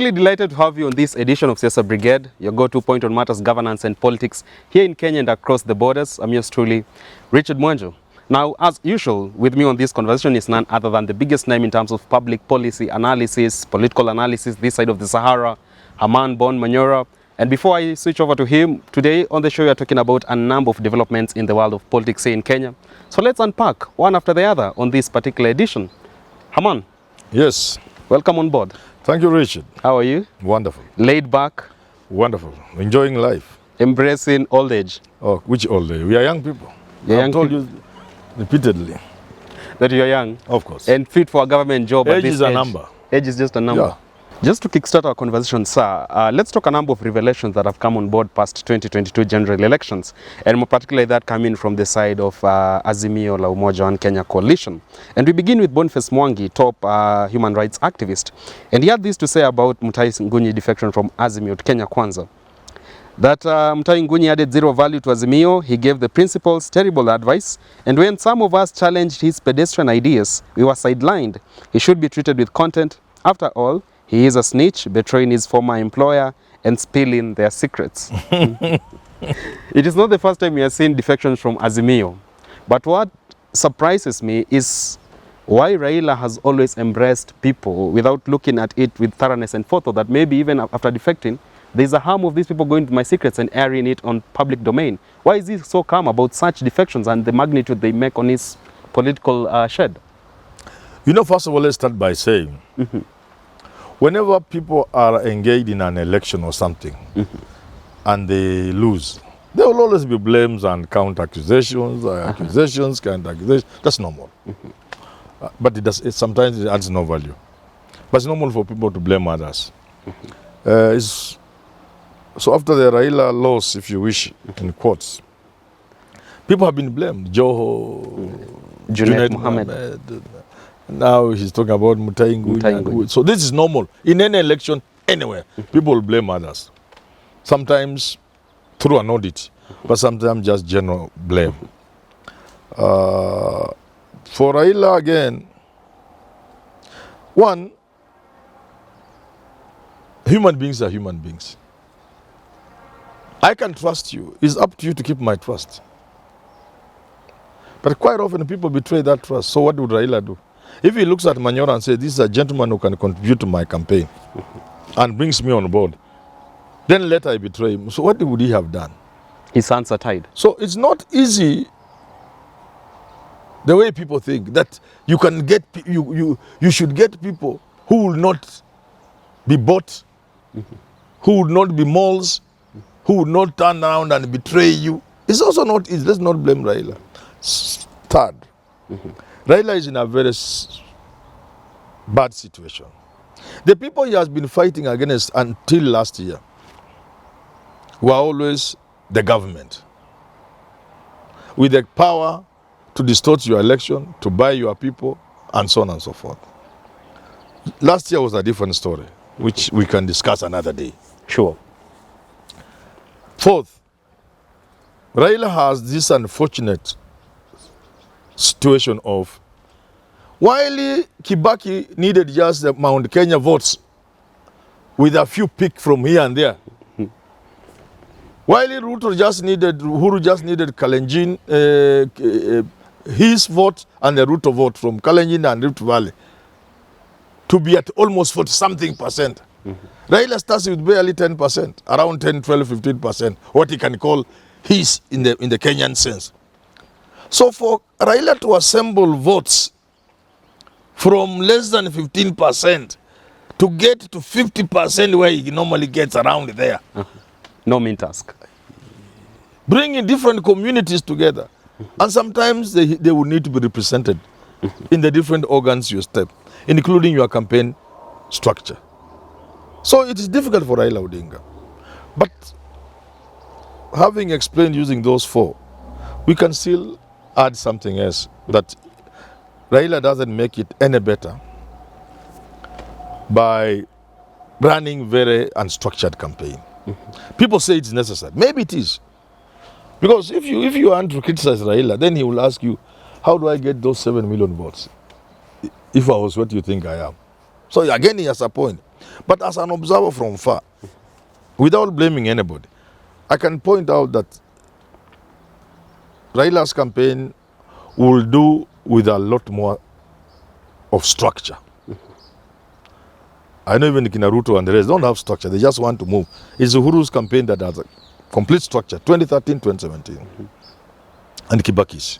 Truly delighted to have you on this edition of Siasa Brigade, your go-to point on matters governance and politics here in Kenya and across the borders. I'm yours truly, Richard Mwanjo. Now, as usual, with me on this conversation is none other than the biggest name in terms of public policy analysis, political analysis this side of the Sahara, Herman Manyora. And before I switch over to him, today on the show we are talking about a number of developments in the world of politics here in Kenya. So let's unpack one after the other on this particular edition. Herman. Yes. Welcome on board. Thank you, Richard. How are you? Wonderful. Laid back? Wonderful. Enjoying life. Embracing old age? Oh, which old age? We are young people. I've told you repeatedly. That you're young? Of course. And fit for a government job age at this is a number. Age is just a number. Yeah. Just to kickstart our conversation, sir, let's talk a number of revelations that have come on board past 2022 general elections, and more particularly that coming from the side of Azimio la Umoja One Kenya coalition. And we begin with Boniface Mwangi, top human rights activist. And he had this to say about Mutahi Ngunyi defection from Azimio to Kenya Kwanza. That Mutahi Ngunyi added zero value to Azimio, he gave the principals terrible advice, and when some of us challenged his pedestrian ideas, we were sidelined. He should be treated with contempt. After all, he is a snitch, betraying his former employer and spilling their secrets. It is not the first time we are seeing defections from Azimio. But what surprises me is why Raila has always embraced people without looking at it with thoroughness and forethought, that maybe even after defecting, there's a harm of these people going to my secrets and airing it on public domain. Why is he so calm about such defections and the magnitude they make on his political shed? You know, first of all, let's start by saying, whenever people are engaged in an election or something and they lose, there will always be blames and counter-accusations, counter-accusations. That's normal. But sometimes it adds no value. But it's normal for people to blame others. So after the Raila loss, if you wish, in courts, people have been blamed. Joho, Junaid Mohammed. Now he's talking about Mutahi Ngunyi. So this is normal. In any election, anywhere, people will blame others. Sometimes through an audit, but sometimes just general blame. For Raila again, one, human beings are human beings. I can trust you. It's up to you to keep my trust. But quite often people betray that trust. So what would Raila do? If he looks at Manyora and says, this is a gentleman who can contribute to my campaign and brings me on board, then later I betray him. So what would he have done? His hands are tied. So it's not easy the way people think that you can get, you should get people who will not be bought, who will not be moles, who will not turn around and betray you. It's also not easy. Let's not blame Raila. Third, Raila is in a very bad situation. The people he has been fighting against until last year were always the government, with the power to distort your election, to buy your people, and so on and so forth. Last year was a different story, which we can discuss another day. Sure. Fourth, Raila has this unfortunate situation of, while Kibaki needed just the Mount Kenya votes with a few pick from here and there, while Ruto just needed, Uhuru just needed Kalenjin, his vote and the Ruto vote from Kalenjin and Rift Valley to be at almost 40-something%. Raila starts with barely 10%, around 10, 12, 15%, what he can call his in the Kenyan sense. So for Raila to assemble votes from less than 15% to get to 50% where he normally gets around there. No mean task. Bringing different communities together. And sometimes they will need to be represented in the different organs you step, including your campaign structure. So it is difficult for Raila Odinga. But having explained using those four, we can still add something else, that Raila doesn't make it any better by running very unstructured campaign. People say it's necessary. Maybe it is. Because if you want to criticize Raila, then he will ask you, how do I get those 7 million votes? If I was what you think I am. So again, he has a point. But as an observer from far, without blaming anybody, I can point out that Raila's campaign will do with a lot more of structure. I know even Ruto and the rest don't have structure. They just want to move. It's Uhuru's campaign that has a complete structure, 2013, 2017. And Kibaki's.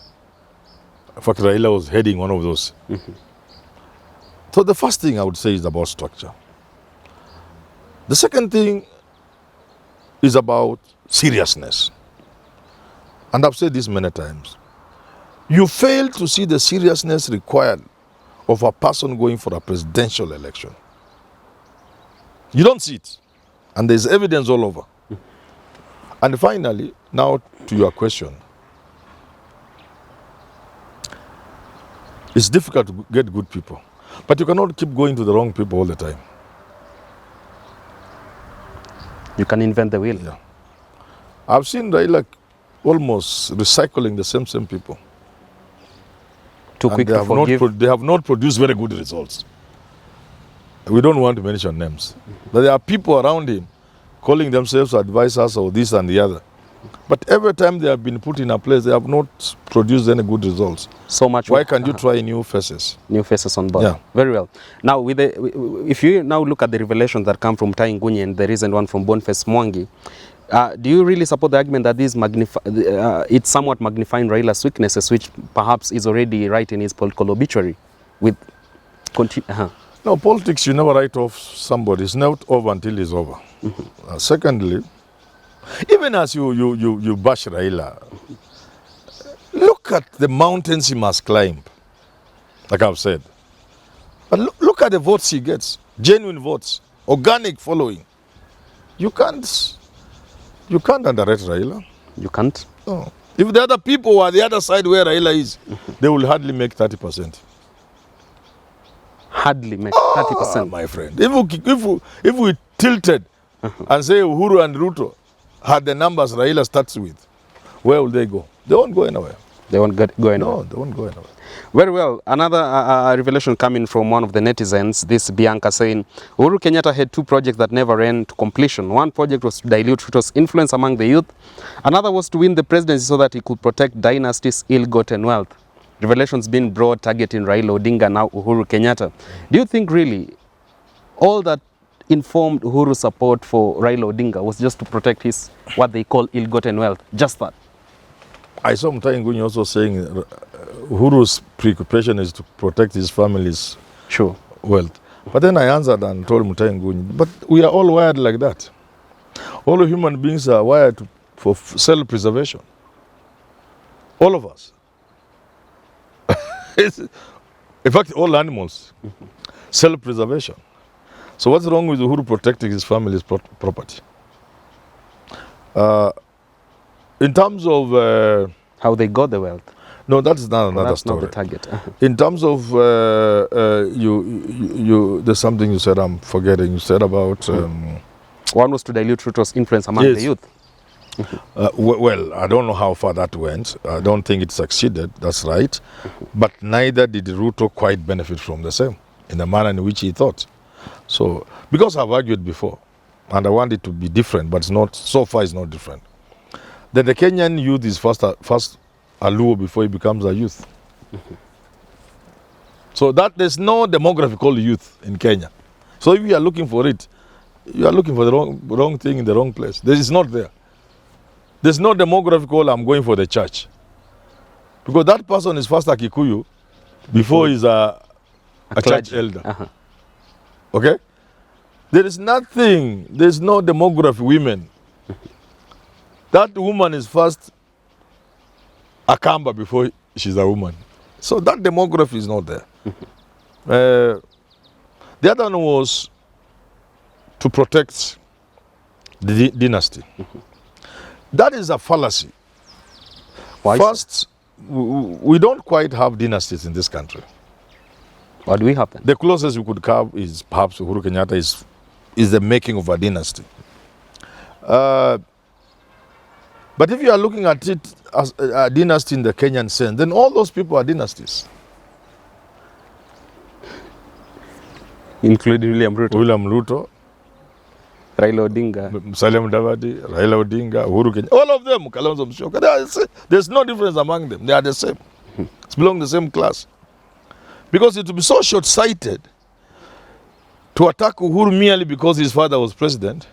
In fact, Raila was heading one of those. So the first thing I would say is about structure. The second thing is about seriousness. And I've said this many times. You fail to see the seriousness required of a person going for a presidential election. You don't see it. And there's evidence all over. And finally, now to your question. It's difficult to get good people. But you cannot keep going to the wrong people all the time. You can invent the wheel. Yeah. I've seen Raila almost recycling the same people. Too quick to forgive. They have not produced very good results. We don't want to mention names. But there are people around him calling themselves advisors or this and the other. But every time they have been put in a place, they have not produced any good results. So much. Why can't you try new faces? New faces on board. Yeah. Very well. Now, if you now look at the revelations that come from Tai Ngunyi and the recent one from Boniface Mwangi, do you really support the argument that this it's somewhat magnifying Raila's weaknesses, which perhaps is already right in his political obituary? No, politics, you never write off somebody. It's not over until it's over. Secondly, even as you bash Raila, look at the mountains he must climb, like I've said. But look at the votes he gets, genuine votes, organic following. You can't underrate Raila. You can't? No. If the other people were the other side where Raila is, they will hardly make 30%. Hardly make 30%. My friend. If we tilted and say Uhuru and Ruto had the numbers Raila starts with, where will they go? They won't go anywhere. They won't go anywhere. No, they won't go anywhere. Very well. Another revelation coming from one of the netizens, this Bianca saying, Uhuru Kenyatta had two projects that never ran to completion. One project was to dilute Ruto's influence among the youth. Another was to win the presidency so that he could protect Dynasties' ill-gotten wealth. Revelations being brought targeting Raila Odinga, now Uhuru Kenyatta. Do you think really all that informed Uhuru's support for Raila Odinga was just to protect his, what they call ill-gotten wealth? Just that? I saw Tai Ngunyi also saying Uhuru's preoccupation is to protect his family's wealth. But then I answered and told Tai Ngunyi, but we are all wired like that. All human beings are wired for self-preservation. All of us. In fact, all animals. Self-preservation. So what's wrong with Uhuru protecting his family's property? In terms of... how they got the wealth? No, that's not another story. That's not the target. In terms of... there's something you said I'm forgetting. You said about... one was to dilute Ruto's influence among the youth. Well, I don't know how far that went. I don't think it succeeded. That's right. But neither did Ruto quite benefit from the same in the manner in which he thought. So, because I've argued before, and I want it to be different, but it's not, so far it's not different, that the Kenyan youth is first a Luo before he becomes a youth. So that there's no demography called youth in Kenya. So if you are looking for it, you are looking for the wrong thing in the wrong place. This is not there. There's no demography called I'm going for the church. Because that person is first a Kikuyu before he's a church elder. Okay? There is nothing, there's no demography women. That woman is first a Kamba before she's a woman. So that demography is not there. The other one was to protect the dynasty. That is a fallacy. Why? First, we don't quite have dynasties in this country. What do we have then? The closest we could have is perhaps Uhuru Kenyatta is the making of a dynasty. But if you are looking at it as a dynasty in the Kenyan sense, then all those people are dynasties. Including William Ruto, William Ruto, Raila Odinga. Mudavadi, Raila Odinga, Uhuru Kenyatta, all of them, Kalonzo Musyoka, there's no difference among them. They are the same. It's belong to the same class. Because it would be so short-sighted to attack Uhuru merely because his father was president,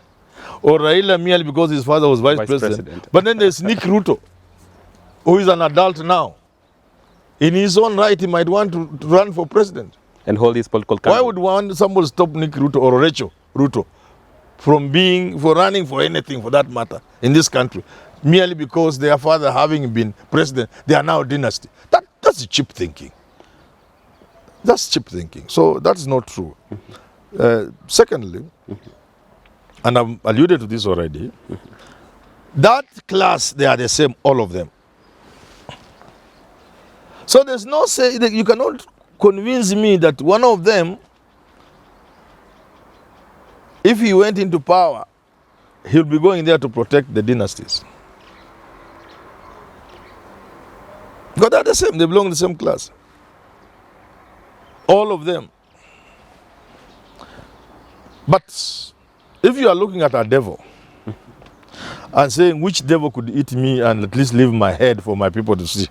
or Raila merely because his father was vice president. But then there's Nick Ruto, who is an adult now. In his own right, he might want to run for president. And hold his political career. Why would somebody stop Nick Ruto or Rachel Ruto from running for anything for that matter in this country? Merely because their father having been president, they are now a dynasty. That's cheap thinking. That's cheap thinking. So that's not true. Secondly, and I've alluded to this already, that class, they are the same, all of them. So there's no say that you cannot convince me that one of them, if he went into power, he'll be going there to protect the dynasties. Because they're the same, they belong to the same class. All of them. But if you are looking at a devil and saying which devil could eat me and at least leave my head for my people to see,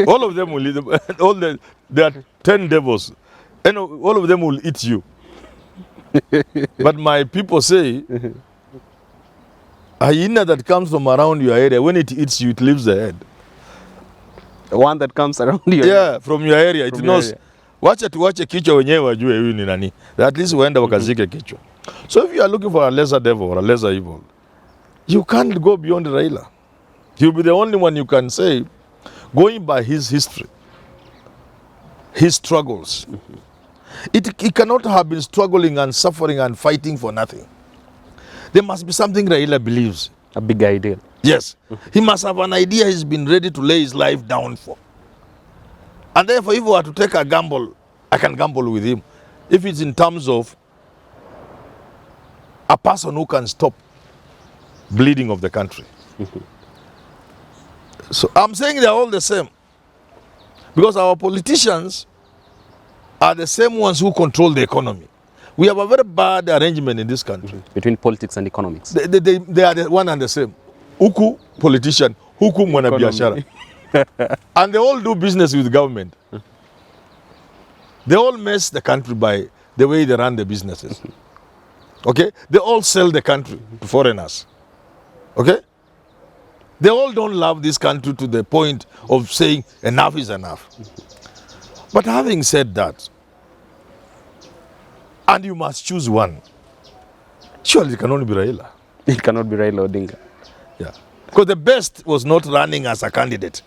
all of them will eat. There are 10 devils, and all of them will eat you. But my people say, a hyena that comes from around your area, when it eats you, it leaves the head. The one that comes around you. Yeah, from your area. It knows. Wacha tuwache kichwa wenyewe wajue huyu ni nani. At least waenda wakazike kichwa. So if you are looking for a lesser devil or a lesser evil, you can't go beyond Raila. He'll be the only one you can say, going by his history, his struggles. He cannot have been struggling and suffering and fighting for nothing. There must be something Raila believes. A big idea. Yes. He must have an idea he's been ready to lay his life down for. And therefore, if we were to take a gamble, I can gamble with him. If it's in terms of a person who can stop bleeding of the country. So I'm saying they're all the same. Because our politicians are the same ones who control the economy. We have a very bad arrangement in this country. Between politics and economics. They are the one and the same. Huku politician, huku mwanabiashara. And they all do business with government. They all mess the country by the way they run the businesses. Okay? They all sell the country to foreigners. Okay? They all don't love this country to the point of saying enough is enough. But having said that, and you must choose one, surely it can only be Raila. It cannot be Raila Odinga. Yeah. Because the best was not running as a candidate.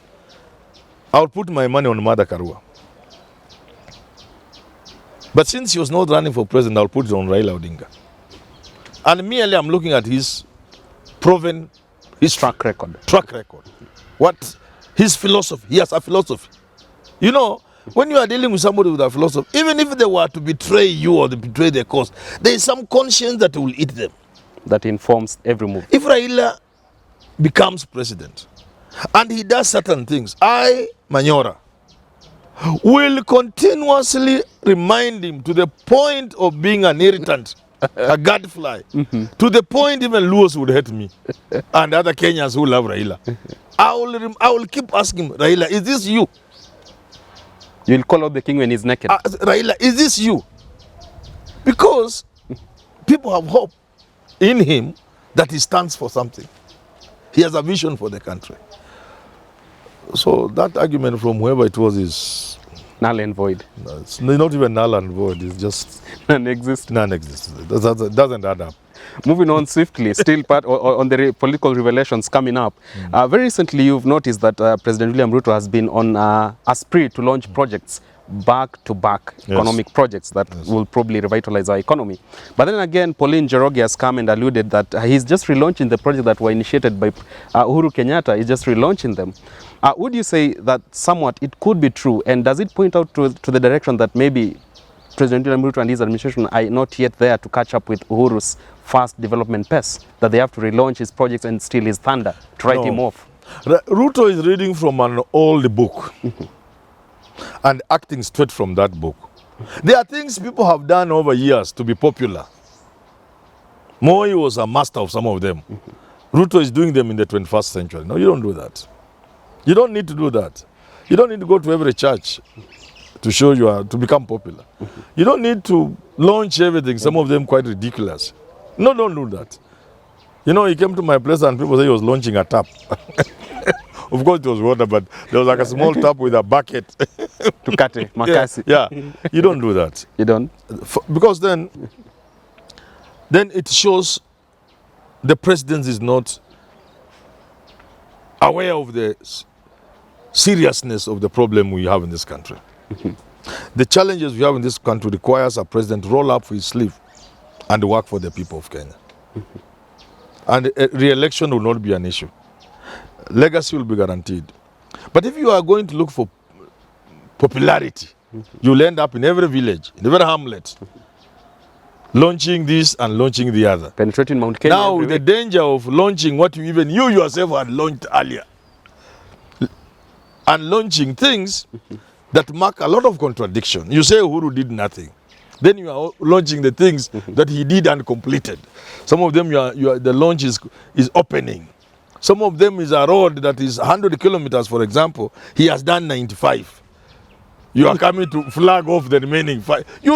I would put my money on Mother Karua. But since he was not running for president, I'll put it on Raila Odinga. And merely I'm looking at his proven Track record. What his philosophy. He has a philosophy. You know, when you are dealing with somebody with a philosophy, even if they were to betray you or they betray their cause, there is some conscience that will eat them. That informs every move. If Raila becomes president and he does certain things, Manyora, will continuously remind him to the point of being an irritant, a gadfly, to the point even Luos would hate me and other Kenyans who love Raila. I will keep asking Raila, is this you? You'll call out the king when he's naked. Raila, is this you? Because people have hope in him that he stands for something. He has a vision for the country. So that argument from whoever it was is null and void. No, it's not even null and void. It's just non-existent. Non-existent. It doesn't add up. Moving on swiftly, still part on the political revelations coming up. Very recently, you've noticed that President William Ruto has been on a spree to launch projects back-to-back economic projects that will probably revitalize our economy. But then again, Pauline Njoroge has come and alluded that he's just relaunching the projects that were initiated by Uhuru Kenyatta. He's just relaunching them. Would you say that somewhat it could be true? And does it point out to the direction that maybe President William Ruto and his administration are not yet there to catch up with Uhuru's fast development pace, that they have to relaunch his projects and steal his thunder to write him off? Ruto is reading from an old book and acting straight from that book. There are things people have done over years to be popular. Moi was a master of some of them. Ruto is doing them in the 21st century. No, you don't do that. You don't need to do that. You don't need to go to every church to show you are to become popular. You don't need to launch everything, some of them quite ridiculous. No, don't do that. You know, he came to my place and people say he was launching a tap. Of course it was water, but there was like a small tap with a bucket. Tukate, makasi. Yeah, you don't do that. You don't? Because then it shows the president is not aware of the seriousness of the problem we have in this country. The challenges we have in this country requires a president to roll up his sleeve and work for the people of Kenya. And re-election will not be an issue. Legacy will be guaranteed. But if you are going to look for popularity, you'll end up in every village, in every hamlet, launching this and launching the other. Penetrating Mount Kenya. Now, with the danger of launching what you yourself had launched earlier, and launching things that mark a lot of contradiction. You say Uhuru did nothing. Then you are launching the things that he did and completed. Some of them, the launch is opening. Some of them is a road that is 100 kilometers, for example. He has done 95. You are coming to flag off the remaining 5. You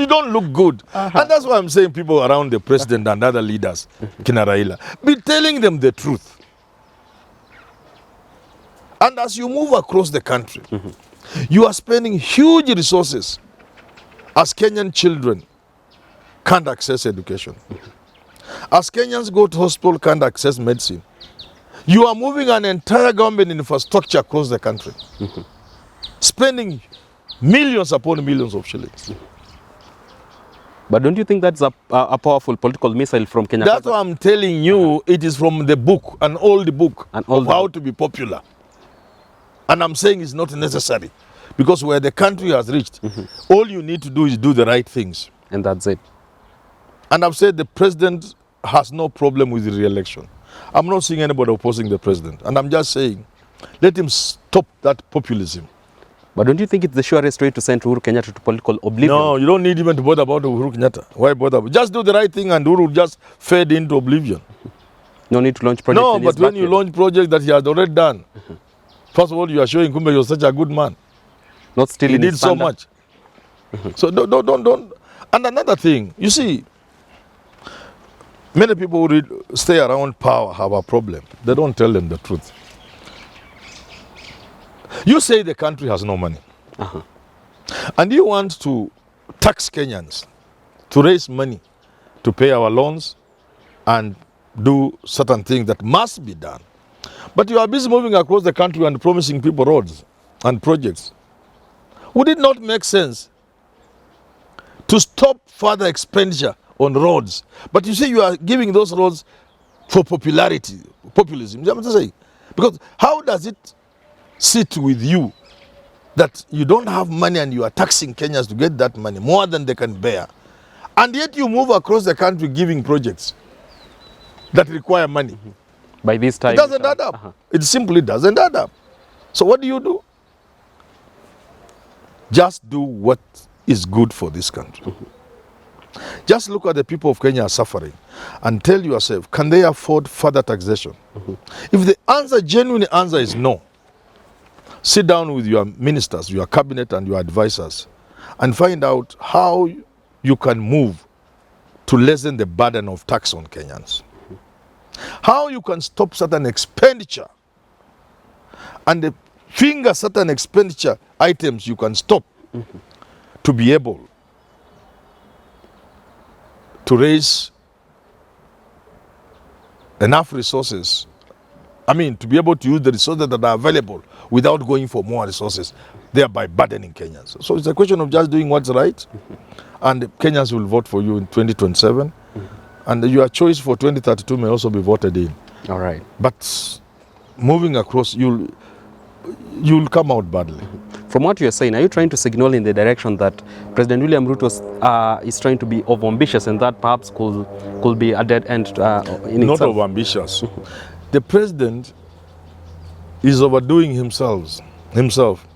don't look good. And that's why I'm saying people around the president and other leaders, Kina Raila, be telling them the truth. And as you move across the country, you are spending huge resources as Kenyan children can't access education. As Kenyans go to hospital, can't access medicine. You are moving an entire government infrastructure across the country, spending millions upon millions of shillings. But don't you think that's a powerful political missile from Kenya? That's what I'm telling you. It is from the book, an old book of how to be popular. And I'm saying it's not necessary. Because where the country has reached, all you need to do is do the right things. And that's it. And I've said the president has no problem with the re-election. I'm not seeing anybody opposing the president. And I'm just saying, let him stop that populism. But don't you think it's the surest way to send Uhuru Kenyatta to political oblivion? No, you don't need even to bother about Uhuru Kenyatta. Why bother? Just do the right thing and Uhuru just fade into oblivion. No need to launch projects. No, but when you launch projects that he has already done, first of all, you are showing Kumbe you're such a good man. Not still he in did so much. So don't. And another thing, you see, many people who stay around power have a problem. They don't tell them the truth. You say the country has no money. And you want to tax Kenyans to raise money to pay our loans and do certain things that must be done. But you are busy moving across the country and promising people roads and projects. Would it not make sense to stop further expenditure on roads? But you say you are giving those roads for popularity, populism. You know what I'm saying? Because how does it sit with you that you don't have money and you are taxing Kenyans to get that money more than they can bear, and yet you move across the country giving projects that require money? By this time, it doesn't add up. It simply doesn't add up. So what do? Just do what is good for this country. Just look at the people of Kenya are suffering and tell yourself, can they afford further taxation? If the genuine answer is no, sit down with your ministers, your cabinet and your advisors and find out how you can move to lessen the burden of tax on Kenyans. How you can stop certain expenditure and finger certain expenditure items you can stop to be able to raise enough resources. I mean, to be able to use the resources that are available without going for more resources, thereby burdening Kenyans. So it's a question of just doing what's right, and Kenyans will vote for you in 2027, and your choice for 2032 may also be voted in. All right. But moving across, you'll come out badly. From what you're saying, are you trying to signal in the direction that President William Ruto is trying to be overambitious and that perhaps could be a dead end in Not itself? overambitious. The president is overdoing himself,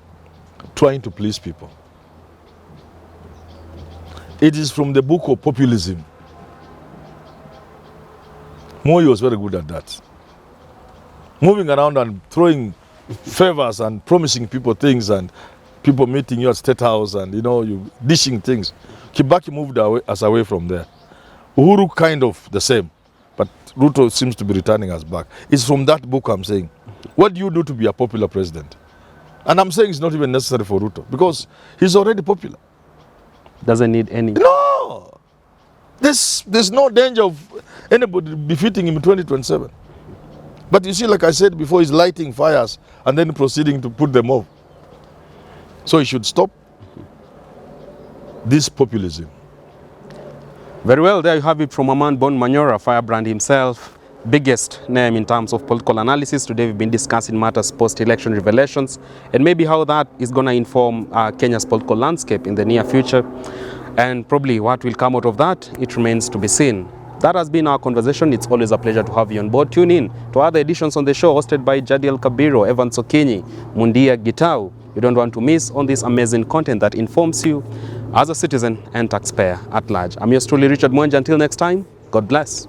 trying to please people. It is from the book of populism. Moi was very good at that. Moving around and throwing favors and promising people things and people meeting you at State House and, you know, you dishing things. Kibaki moved us away from there. Uhuru kind of the same, but Ruto seems to be returning us back. It's from that book I'm saying. What do you do to be a popular president? And I'm saying it's not even necessary for Ruto because he's already popular. Doesn't need any. No! There's no danger of anybody defeating him in 2027. But you see, like I said before, he's lighting fires and then proceeding to put them off. So he should stop this populism. Very well, there you have it from a man born Manyora, firebrand himself, biggest name in terms of political analysis. Today we've been discussing matters post-election revelations and maybe how that is going to inform Kenya's political landscape in the near future. And probably what will come out of that, it remains to be seen. That has been our conversation. It's always a pleasure to have you on board. Tune in to other editions on the show hosted by Jadiel Kabiro, Evan Sokinyi, Mundia Gitau. You don't want to miss on this amazing content that informs you as a citizen and taxpayer at large. I'm yours truly, Richard Mwenja. Until next time, God bless.